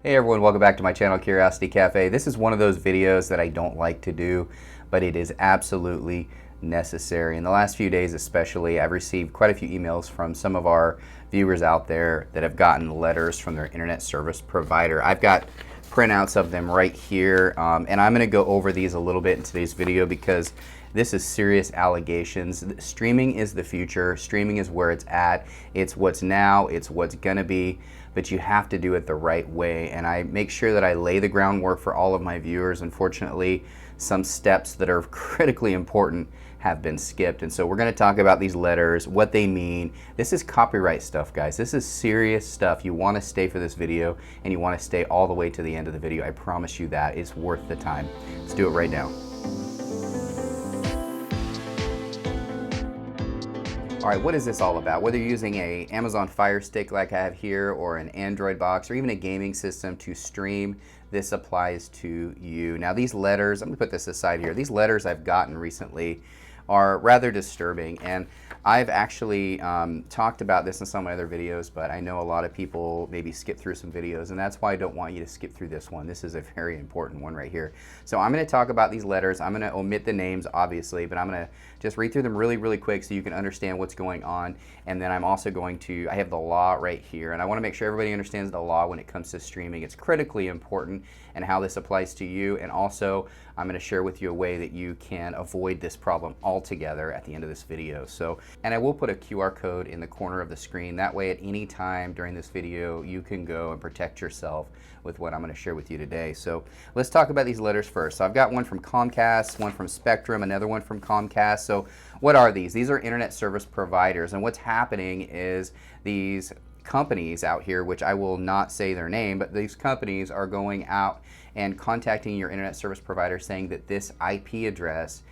Hey everyone, welcome back to my channel, Curiosity Cafe. This is one of those videos that I don't like to do, but it is absolutely necessary. In the last few days especially, I've received quite a few emails from some of our viewers out there that have gotten letters from their internet service provider. I've got printouts of them right here, and I'm going to go over these a little bit in today's video because this is serious allegations. Streaming is the future. Streaming is where it's at. It's what's now. It's what's going to be. But you have to do it the right way. And I make sure that I lay the groundwork for all of my viewers. Unfortunately, some steps that are critically important have been skipped. And so we're going to talk about these letters, what they mean. This is copyright stuff, guys. This is serious stuff. You want to stay for this video, and you want to stay all the way to the end of the video. I promise you that. It's worth the time. Let's do it right now. All right, what is this all about? Whether you're using a Amazon Fire Stick like I have here, or an Android box, or even a gaming system to stream, this applies to you. Now these letters, I'm gonna put this aside here. These letters I've gotten recently are rather disturbing, and I've actually talked about this in some of my other videos, but I know a lot of people maybe skip through some videos, and that's why I don't want you to skip through this one. This is a very important one right here. So I'm going to talk about these letters. I'm going to omit the names, obviously, but I'm going to just read through them really, really quick so you can understand what's going on. And then I'm also going to, I have the law right here, and I want to make sure everybody understands the law when it comes to streaming. It's critically important and how this applies to you, and also I'm going to share with you a way that you can avoid this problem altogether at the end of this video. So, and I will put a QR code in the corner of the screen. That way at any time during this video you can go and protect yourself with what I'm going to share with you today. So let's talk about these letters first. So I've got one from Comcast, one from Spectrum, another one from Comcast. So what are these? These are internet service providers, and what's happening is these companies out here, which I will not say their name, but these companies are going out and contacting your internet service provider saying that this IP address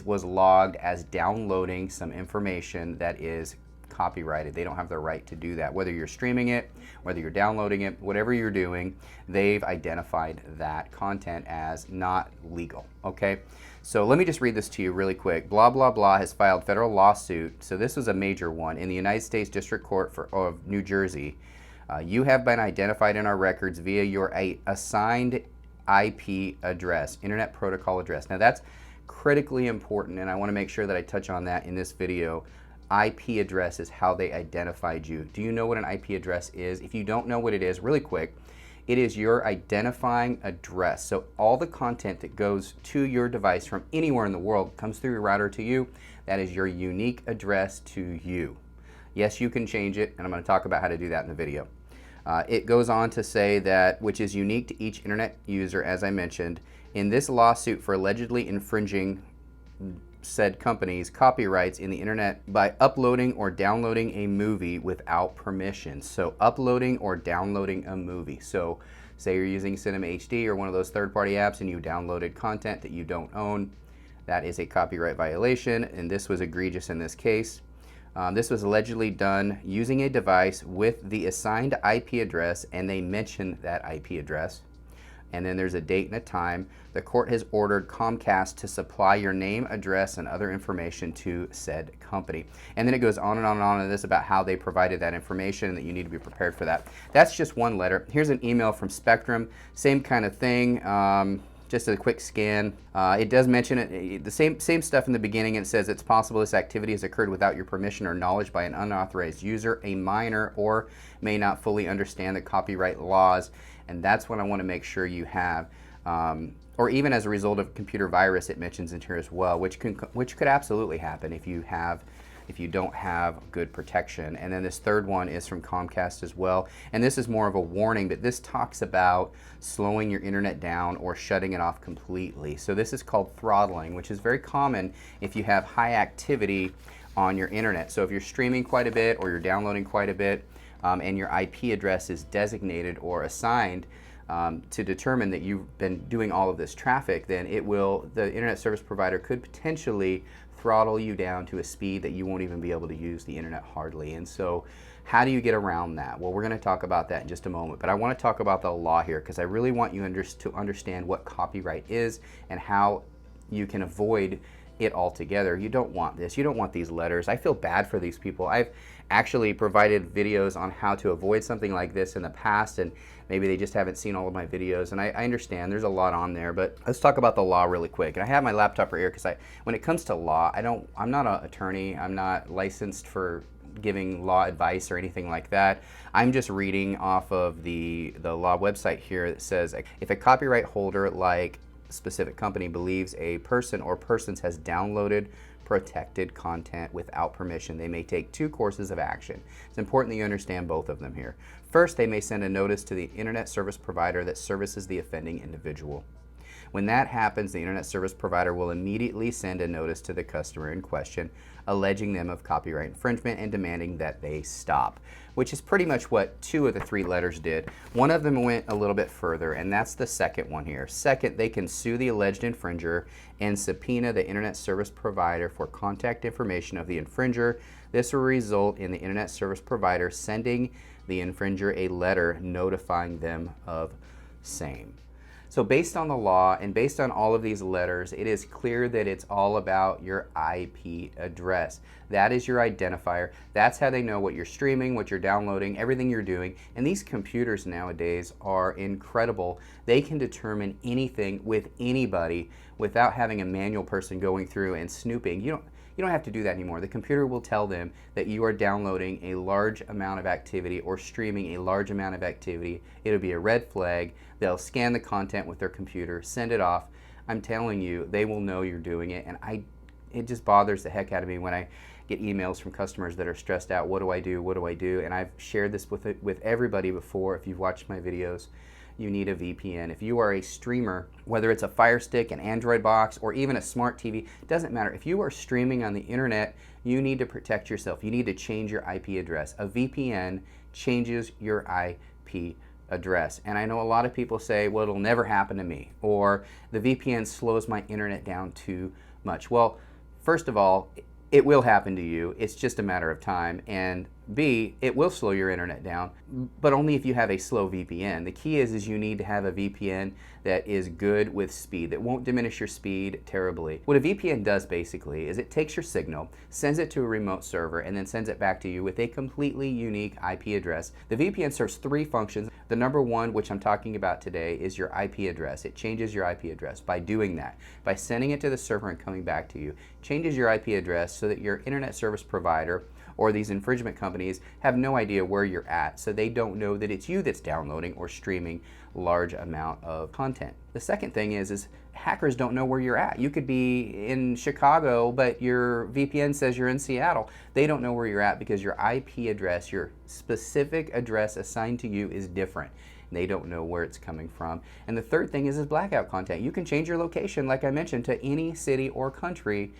was logged as downloading some information that is copyrighted. They don't have the right to do that. Whether you're streaming it, whether you're downloading it, whatever you're doing, they've identified that content as not legal. Okay, so let me just read this to you really quick. Blah, blah, blah has filed federal lawsuit. So this was a major one in the United States District Court of New Jersey. You have been identified in our records via your assigned IP address, Internet Protocol address. Now that's critically important, and I want to make sure that I touch on that in this video. IP address is how they identified you. Do you know what an IP address is? If you don't know what it is, really quick, it is your identifying address. So all the content that goes to your device from anywhere in the world comes through your router to you. That is your unique address to you. Yes, you can change it, and I'm going to talk about how to do that in the video. It goes on to say that, which is unique to each internet user, as I mentioned. In this lawsuit for allegedly infringing said companies' copyrights in the internet by uploading or downloading a movie without permission. So uploading or downloading a movie. So say you're using Cinema HD or one of those third-party apps and you downloaded content that you don't own. That is a copyright violation, and this was egregious in this case. This was allegedly done using a device with the assigned IP address, and they mention that IP address. And then there's a date and a time. The court has ordered Comcast to supply your name, address, and other information to said company. And then it goes on and on and on in this about how they provided that information and that you need to be prepared for that. That's just one letter. Here's an email from Spectrum, same kind of thing. Just a quick scan. It does mention it, the same stuff in the beginning. It says it's possible this activity has occurred without your permission or knowledge by an unauthorized user, a minor, or may not fully understand the copyright laws. And that's what I want to make sure you have. Or even as a result of computer virus, it mentions in here as well, which could absolutely happen if you don't have good protection. And then this third one is from Comcast as well. And this is more of a warning, but this talks about slowing your internet down or shutting it off completely. So this is called throttling, which is very common if you have high activity on your internet. So if you're streaming quite a bit or you're downloading quite a bit, and your IP address is designated or assigned to determine that you've been doing all of this traffic, then the internet service provider could potentially throttle you down to a speed that you won't even be able to use the internet hardly. And so how do you get around that? Well, we're going to talk about that in just a moment, but I want to talk about the law here because I really want you to understand what copyright is and how you can avoid it all together. You don't want this. You don't want these letters. I feel bad for these people. I've actually provided videos on how to avoid something like this in the past, and maybe they just haven't seen all of my videos, and I understand there's a lot on there, but let's talk about the law really quick. And I have my laptop right here because when it comes to law, I'm not an attorney. I'm not licensed for giving law advice or anything like that. I'm just reading off of the law website here that says if a copyright holder like a specific company believes a person or persons has downloaded protected content without permission, they may take two courses of action. It's important that you understand both of them here. First, they may send a notice to the internet service provider that services the offending individual. When that happens, the internet service provider will immediately send a notice to the customer in question, alleging them of copyright infringement and demanding that they stop, which is pretty much what two of the three letters did. One of them went a little bit further, and that's the second one here. Second, they can sue the alleged infringer and subpoena the internet service provider for contact information of the infringer. This will result in the internet service provider sending the infringer a letter notifying them of same. So based on the law and based on all of these letters, it is clear that it's all about your IP address. That is your identifier. That's how they know what you're streaming, what you're downloading, everything you're doing. And these computers nowadays are incredible. They can determine anything with anybody without having a manual person going through and snooping. You don't have to do that anymore. The computer will tell them that you are downloading a large amount of activity or streaming a large amount of activity. It'll be a red flag. They'll scan the content with their computer, send it off. I'm telling you, they will know you're doing it. And it just bothers the heck out of me when I get emails from customers that are stressed out. What do I do? What do I do? And I've shared this with everybody before. If you've watched my videos, you need a VPN. If you are a streamer, whether it's a Firestick, an Android box, or even a smart TV, it doesn't matter. If you are streaming on the internet, you need to protect yourself. You need to change your IP address. A VPN changes your IP address. And I know a lot of people say, well, it'll never happen to me, or the VPN slows my internet down too much. Well, first of all, it will happen to you. It's just a matter of time. And B, it will slow your internet down, but only if you have a slow VPN. The key is you need to have a VPN that is good with speed, that won't diminish your speed terribly. What a VPN does basically is it takes your signal, sends it to a remote server, and then sends it back to you with a completely unique IP address. The VPN serves three functions. The number one, which I'm talking about today, is your IP address. It changes your IP address. By doing that, by sending it to the server and coming back to you, changes your IP address so that your internet service provider or these infringement companies have no idea where you're at, so they don't know that it's you that's downloading or streaming large amount of content. The second thing is hackers don't know where you're at. You could be in Chicago, but your VPN says you're in Seattle. They don't know where you're at because your IP address, your specific address assigned to you, is different. They don't know where it's coming from. And the third thing is blackout content. You can change your location, like I mentioned, to any city or country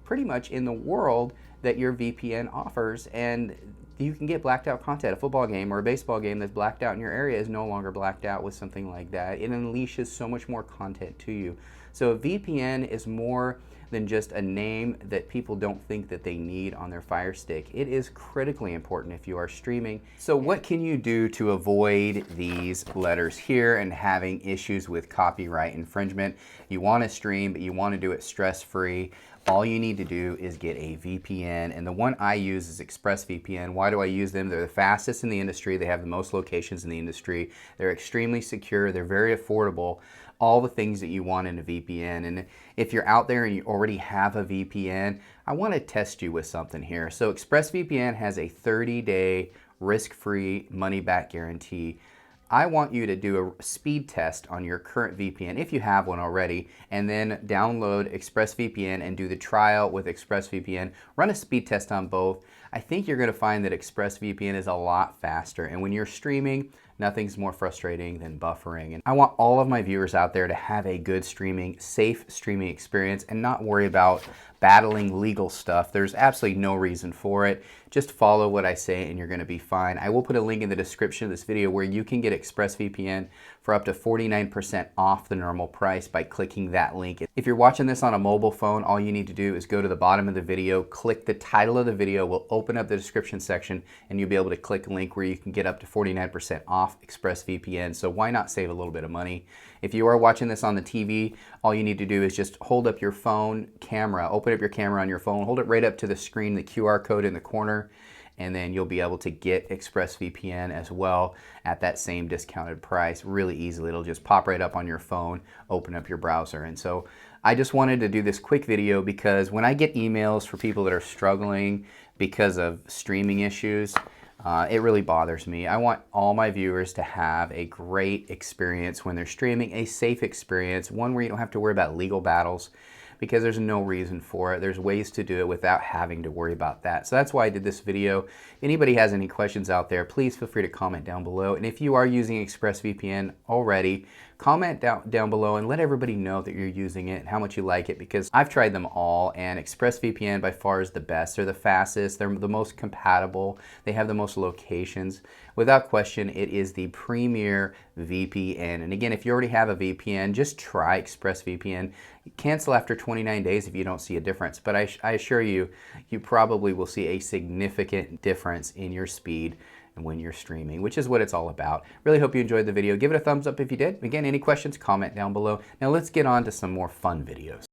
pretty much in the world that your VPN offers, and you can get blacked out content. A football game or a baseball game that's blacked out in your area is no longer blacked out with something like that. It unleashes so much more content to you. So a VPN is more than just a name that people don't think that they need on their Fire Stick. It is critically important if you are streaming. So what can you do to avoid these letters here and having issues with copyright infringement? You want to stream, but you want to do it stress-free. All you need to do is get a VPN, and the one I use is ExpressVPN. Why do I use them? They're the fastest in the industry. They have the most locations in the industry. They're extremely secure. They're very affordable. All the things that you want in a VPN. And if you're out there and you already have a VPN, I want to test you with something here. So ExpressVPN has a 30-day risk-free money-back guarantee. I want you to do a speed test on your current VPN, if you have one already, and then download ExpressVPN and do the trial with ExpressVPN. Run a speed test on both. I think you're going to find that ExpressVPN is a lot faster, and when you're streaming, nothing's more frustrating than buffering. And I want all of my viewers out there to have a good streaming, safe streaming experience and not worry about battling legal stuff. There's absolutely no reason for it. Just follow what I say and you're going to be fine. I will put a link in the description of this video where you can get ExpressVPN for up to 49% off the normal price by clicking that link. If you're watching this on a mobile phone, all you need to do is go to the bottom of the video, click the title of the video, will open up the description section and you'll be able to click a link where you can get up to 49% off ExpressVPN. So why not save a little bit of money? If you are watching this on the TV, all you need to do is just hold up your phone camera, open up your camera on your phone, hold it right up to the screen, the QR code in the corner, and then you'll be able to get ExpressVPN as well at that same discounted price really easily. It'll just pop right up on your phone, open up your browser. And so I just wanted to do this quick video because when I get emails for people that are struggling because of streaming issues, it really bothers me. I want all my viewers to have a great experience when they're streaming, a safe experience, one where you don't have to worry about legal battles, because there's no reason for it. There's ways to do it without having to worry about that. So that's why I did this video. If anybody has any questions out there, please feel free to comment down below. And if you are using ExpressVPN already, comment down below and let everybody know that you're using it and how much you like it, because I've tried them all and ExpressVPN by far is the best. They're the fastest, they're the most compatible, they have the most locations. Without question, it is the premier VPN. And again, if you already have a VPN, just try ExpressVPN. Cancel after 29 days if you don't see a difference. But I assure you, you probably will see a significant difference in your speed and when you're streaming, which is what it's all about. Really hope you enjoyed the video. Give it a thumbs up if you did. Again, any questions, comment down below. Now let's get on to some more fun videos.